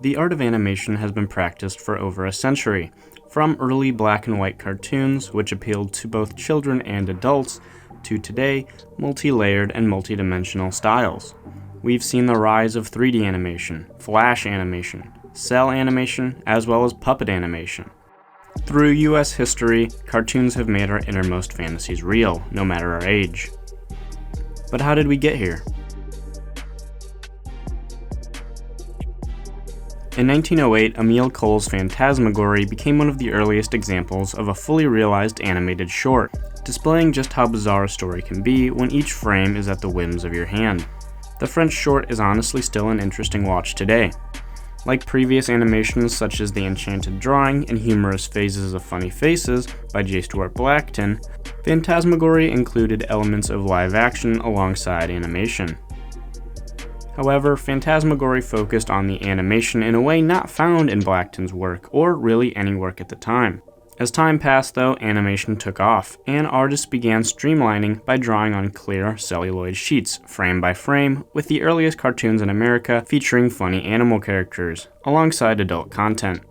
The art of animation has been practiced for over a century, from early black and white cartoons, which appealed to both children and adults, to today, multi-layered and multi-dimensional styles. We've seen the rise of 3D animation, flash animation, cell animation, as well as puppet animation. Through US history, cartoons have made our innermost fantasies real, no matter our age. But how did we get here? In 1908, Emile Cole's Phantasmagory became one of the earliest examples of a fully realized animated short, displaying just how bizarre a story can be when each frame is at the whims of your hand. The French short is honestly still an interesting watch today. Like previous animations such as The Enchanted Drawing and Humorous Phases of Funny Faces by J. Stuart Blackton, Phantasmagory included elements of live action alongside animation. However, Phantasmagory focused on the animation in a way not found in Blackton's work, or really any work at the time. As time passed though, animation took off, and artists began streamlining by drawing on clear celluloid sheets, frame by frame, with the earliest cartoons in America featuring funny animal characters, alongside adult content.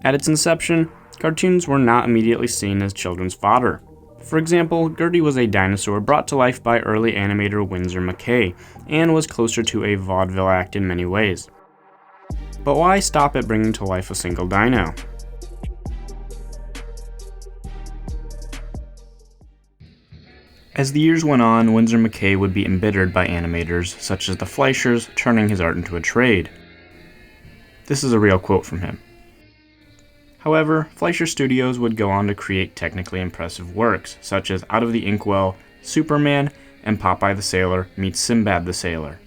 At its inception, cartoons were not immediately seen as children's fodder. For example, Gertie was a dinosaur brought to life by early animator Winsor McCay, and was closer to a vaudeville act in many ways. But why stop at bringing to life a single dino? As the years went on, Winsor McCay would be embittered by animators such as the Fleischers, turning his art into a trade. This is a real quote from him. However, Fleischer Studios would go on to create technically impressive works, such as Out of the Inkwell, Superman, and Popeye the Sailor meets Sinbad the Sailor.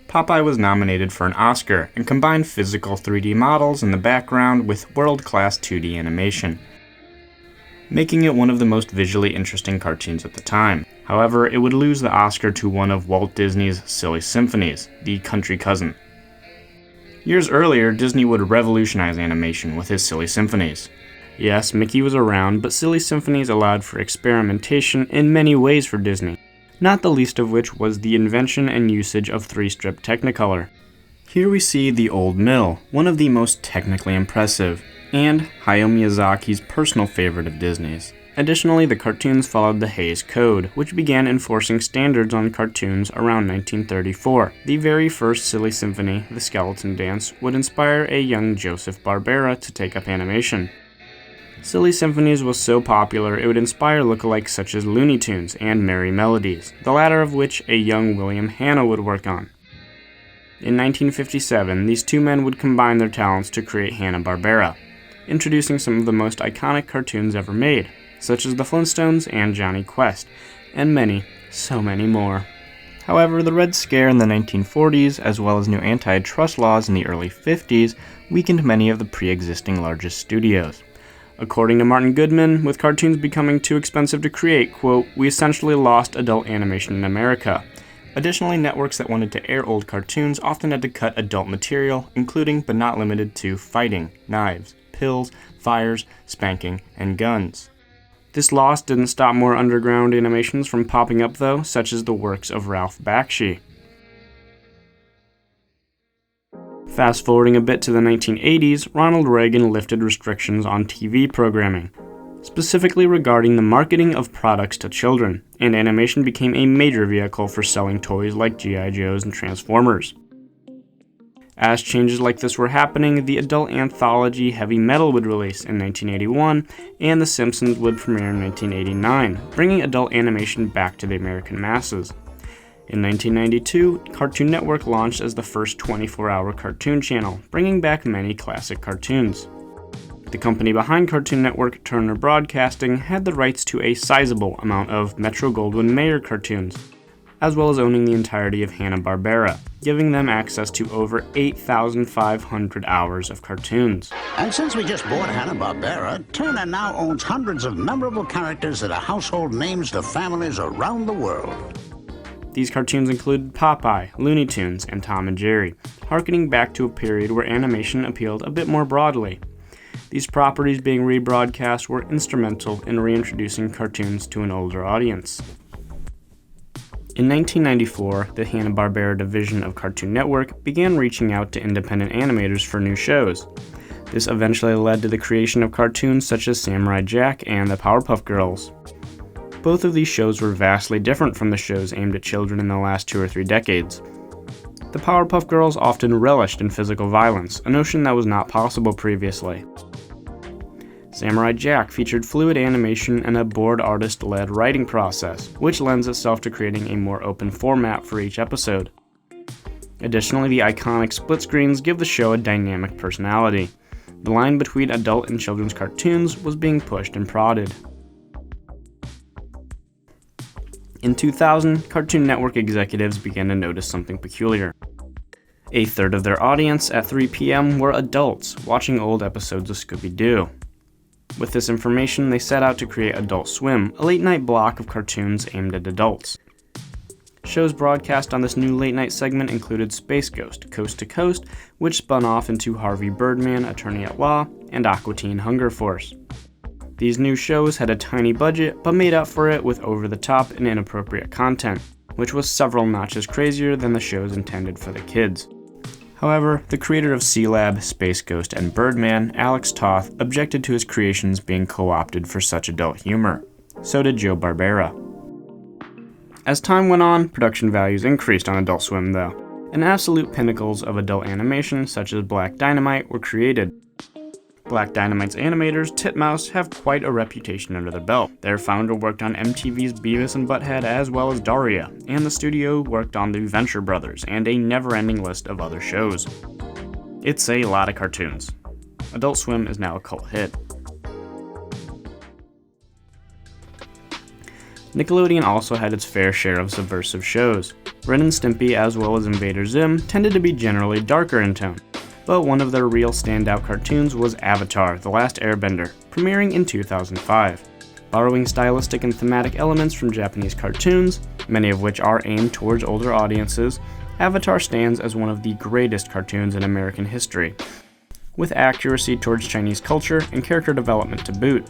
Popeye was nominated for an Oscar and combined physical 3D models in the background with world-class 2D animation, making it one of the most visually interesting cartoons at the time. However, it would lose the Oscar to one of Walt Disney's Silly Symphonies, the country cousin. Years earlier, Disney would revolutionize animation with his Silly Symphonies. Yes, Mickey was around, but Silly Symphonies allowed for experimentation in many ways for Disney, not the least of which was the invention and usage of 3-strip Technicolor. Here we see The Old Mill, one of the most technically impressive, and Hayao Miyazaki's personal favorite of Disney's. Additionally, the cartoons followed the Hays Code, which began enforcing standards on cartoons around 1934. The very first Silly Symphony, The Skeleton Dance, would inspire a young Joseph Barbera to take up animation. Silly Symphonies was so popular it would inspire lookalikes such as Looney Tunes and Merry Melodies, the latter of which a young William Hanna would work on. In 1957, these two men would combine their talents to create Hanna-Barbera, introducing some of the most iconic cartoons ever made, such as the Flintstones and Johnny Quest, and many, so many more. However, the Red Scare in the 1940s, as well as new antitrust laws in the early 50s, weakened many of the pre-existing largest studios. According to Martin Goodman, with cartoons becoming too expensive to create, quote, "We essentially lost adult animation in America." Additionally, networks that wanted to air old cartoons often had to cut adult material, including but not limited to fighting, knives, pills, fires, spanking, and guns. This loss didn't stop more underground animations from popping up though, such as the works of Ralph Bakshi. Fast forwarding a bit to the 1980s, Ronald Reagan lifted restrictions on TV programming, specifically regarding the marketing of products to children, and animation became a major vehicle for selling toys like G.I. Joes and Transformers. As changes like this were happening, the adult anthology Heavy Metal would release in 1981, and The Simpsons would premiere in 1989, bringing adult animation back to the American masses. In 1992, Cartoon Network launched as the first 24-hour cartoon channel, bringing back many classic cartoons. The company behind Cartoon Network, Turner Broadcasting, had the rights to a sizable amount of Metro-Goldwyn-Mayer cartoons, as well as owning the entirety of Hanna-Barbera, giving them access to over 8,500 hours of cartoons. And since we just bought Hanna-Barbera, Turner now owns hundreds of memorable characters that are household names to families around the world. These cartoons included Popeye, Looney Tunes, and Tom and Jerry, harkening back to a period where animation appealed a bit more broadly. These properties being rebroadcast were instrumental in reintroducing cartoons to an older audience. In 1994, the Hanna-Barbera division of Cartoon Network began reaching out to independent animators for new shows. This eventually led to the creation of cartoons such as Samurai Jack and the Powerpuff Girls. Both of these shows were vastly different from the shows aimed at children in the last 2 or 3 decades. The Powerpuff Girls often relished in physical violence, a notion that was not possible previously. Samurai Jack featured fluid animation and a board artist-led writing process, which lends itself to creating a more open format for each episode. Additionally, the iconic split screens give the show a dynamic personality. The line between adult and children's cartoons was being pushed and prodded. In 2000, Cartoon Network executives began to notice something peculiar. A third of their audience at 3 p.m. were adults watching old episodes of Scooby-Doo. With this information, they set out to create Adult Swim, a late-night block of cartoons aimed at adults. Shows broadcast on this new late-night segment included Space Ghost, Coast to Coast, which spun off into Harvey Birdman, Attorney at Law, and Aqua Teen Hunger Force. These new shows had a tiny budget, but made up for it with over-the-top and inappropriate content, which was several notches crazier than the shows intended for the kids. However, the creator of C-Lab, Space Ghost, and Birdman, Alex Toth, objected to his creations being co-opted for such adult humor. So did Joe Barbera. As time went on, production values increased on Adult Swim though, and absolute pinnacles of adult animation such as Black Dynamite were created. Black Dynamite's animators, Titmouse, have quite a reputation under their belt. Their founder worked on MTV's Beavis and Butthead as well as Daria, and the studio worked on the Venture Brothers and a never-ending list of other shows. It's a lot of cartoons. Adult Swim is now a cult hit. Nickelodeon also had its fair share of subversive shows. Ren and Stimpy as well as Invader Zim tended to be generally darker in tone. But one of their real standout cartoons was Avatar: The Last Airbender, premiering in 2005. Borrowing stylistic and thematic elements from Japanese cartoons, many of which are aimed towards older audiences, Avatar stands as one of the greatest cartoons in American history, with accuracy towards Chinese culture and character development to boot.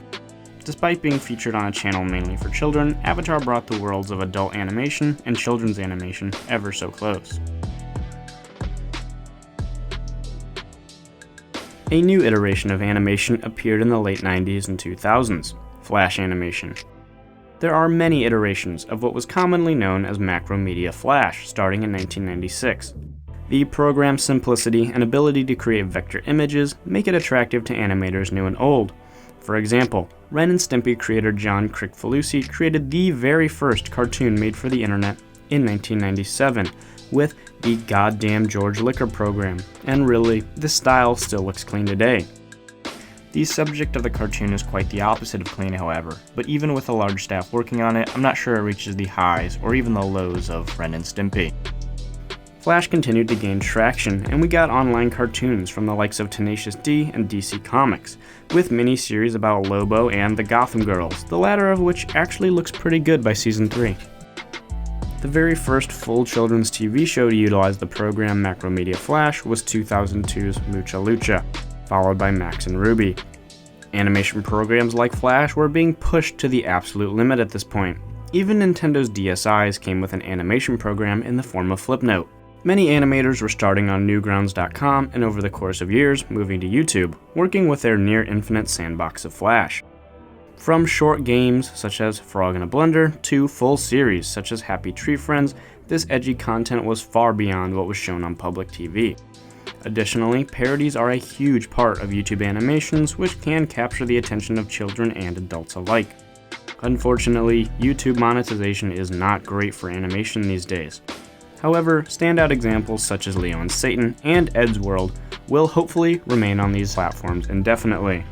Despite being featured on a channel mainly for children, Avatar brought the worlds of adult animation and children's animation ever so close. A new iteration of animation appeared in the late 90s and 2000s, Flash animation. There are many iterations of what was commonly known as Macromedia Flash, starting in 1996. The program's simplicity and ability to create vector images make it attractive to animators new and old. For example, Ren and Stimpy creator John Kricfalusi created the very first cartoon made for the internet in 1997, with the goddamn George Liquor program, and really, this style still looks clean today. The subject of the cartoon is quite the opposite of clean, however, but even with a large staff working on it, I'm not sure it reaches the highs or even the lows of Ren and Stimpy. Flash continued to gain traction, and we got online cartoons from the likes of Tenacious D and DC Comics, with mini-series about Lobo and the Gotham Girls, the latter of which actually looks pretty good by Season 3. The very first full children's TV show to utilize the program Macromedia Flash was 2002's Mucha Lucha, followed by Max and Ruby. Animation programs like Flash were being pushed to the absolute limit at this point. Even Nintendo's DSi's came with an animation program in the form of Flipnote. Many animators were starting on Newgrounds.com and over the course of years moving to YouTube, working with their near-infinite sandbox of Flash. From short games such as Frog in a Blender to full series such as Happy Tree Friends, this edgy content was far beyond what was shown on public TV. Additionally, parodies are a huge part of YouTube animations, which can capture the attention of children and adults alike. Unfortunately, YouTube monetization is not great for animation these days. However, standout examples such as Leo and Satan and Ed's World will hopefully remain on these platforms indefinitely.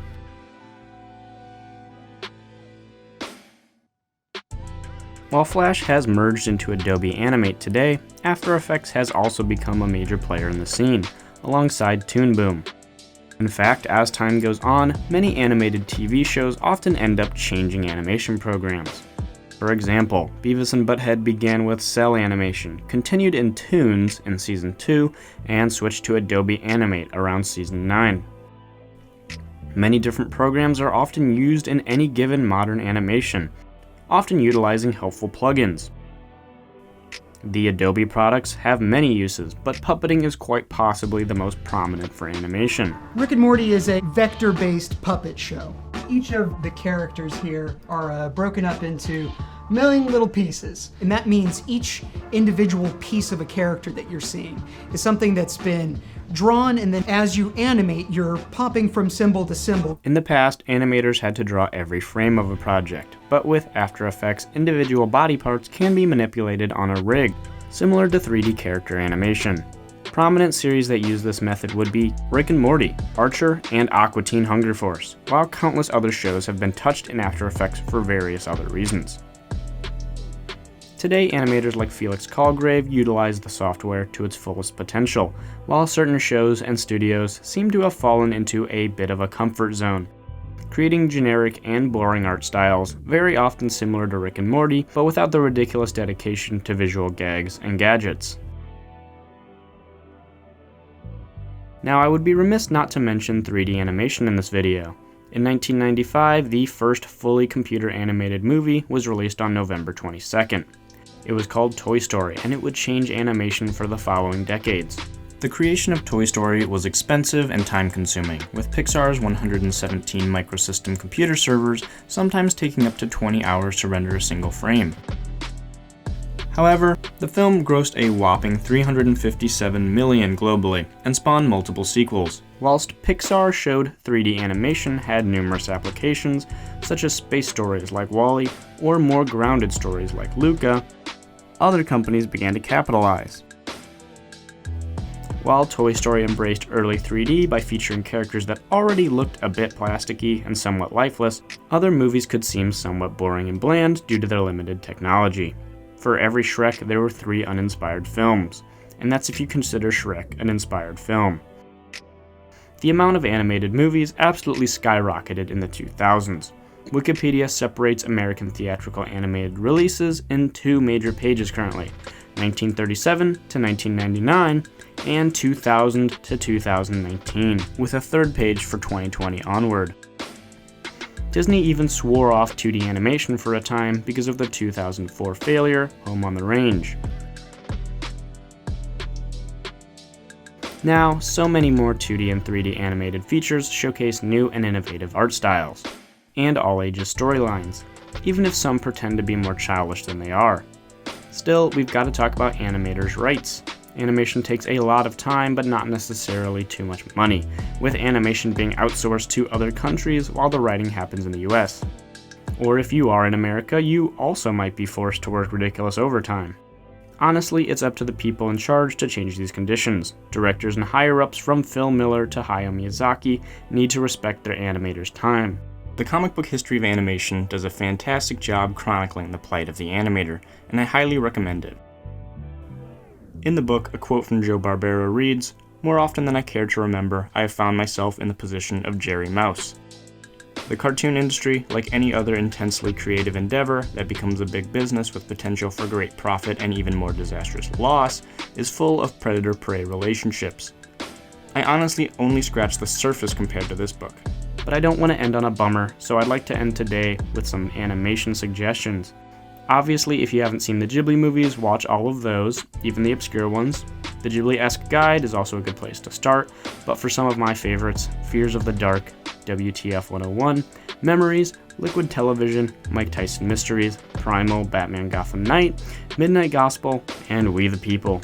While Flash has merged into Adobe Animate today, After Effects has also become a major player in the scene, alongside Toon Boom. In fact, as time goes on, many animated TV shows often end up changing animation programs. For example, Beavis and Butthead began with cell animation, continued in Toons in Season 2, and switched to Adobe Animate around Season 9. Many different programs are often used in any given modern animation, often utilizing helpful plugins. The Adobe products have many uses, but puppeting is quite possibly the most prominent for animation. Rick and Morty is a vector-based puppet show. Each of the characters here are broken up into a million little pieces, and that means each individual piece of a character that you're seeing is something that's been drawn, and then as you animate, you're popping from symbol to symbol. In the past, animators had to draw every frame of a project, but with After Effects, individual body parts can be manipulated on a rig, similar to 3D character animation. Prominent series that use this method would be Rick and Morty, Archer, and Aqua Teen Hunger Force, while countless other shows have been touched in After Effects for various other reasons. Today, animators like Felix Calgrave utilize the software to its fullest potential, while certain shows and studios seem to have fallen into a bit of a comfort zone, creating generic and boring art styles, very often similar to Rick and Morty, but without the ridiculous dedication to visual gags and gadgets. Now, I would be remiss not to mention 3D animation in this video. In 1995, the first fully computer animated movie was released on November 22nd. It was called Toy Story, and it would change animation for the following decades. The creation of Toy Story was expensive and time-consuming, with Pixar's 117 microsystem computer servers sometimes taking up to 20 hours to render a single frame. However, the film grossed a whopping $357 million globally, and spawned multiple sequels. Whilst Pixar showed 3D animation had numerous applications, such as space stories like WALL-E, or more grounded stories like Luca, other companies began to capitalize. While Toy Story embraced early 3D by featuring characters that already looked a bit plasticky and somewhat lifeless, other movies could seem somewhat boring and bland due to their limited technology. For every Shrek, there were 3 uninspired films, and that's if you consider Shrek an inspired film. The amount of animated movies absolutely skyrocketed in the 2000s. Wikipedia separates American theatrical animated releases in 2 major pages currently, 1937 to 1999 and 2000 to 2019, with a 3rd page for 2020 onward. Disney even swore off 2D animation for a time because of the 2004 failure, Home on the Range. Now, so many more 2D and 3D animated features showcase new and innovative art styles, and all-ages storylines, even if some pretend to be more childish than they are. Still, we've got to talk about animators' rights. Animation takes a lot of time, but not necessarily too much money, with animation being outsourced to other countries while the writing happens in the US. Or if you are in America, you also might be forced to work ridiculous overtime. Honestly, it's up to the people in charge to change these conditions. Directors and higher-ups from Phil Miller to Hayao Miyazaki need to respect their animators' time. The Comic Book History of Animation does a fantastic job chronicling the plight of the animator, and I highly recommend it. In the book, a quote from Joe Barbera reads, "More often than I care to remember, I have found myself in the position of Jerry Mouse." The cartoon industry, like any other intensely creative endeavor that becomes a big business with potential for great profit and even more disastrous loss, is full of predator-prey relationships. I honestly only scratched the surface compared to this book, but I don't want to end on a bummer, so I'd like to end today with some animation suggestions. Obviously, if you haven't seen the Ghibli movies, watch all of those, even the obscure ones. The Ghibli-esque guide is also a good place to start, but for some of my favorites, Fears of the Dark, WTF 101, Memories, Liquid Television, Mike Tyson Mysteries, Primal, Batman Gotham Knight, Midnight Gospel, and We the People.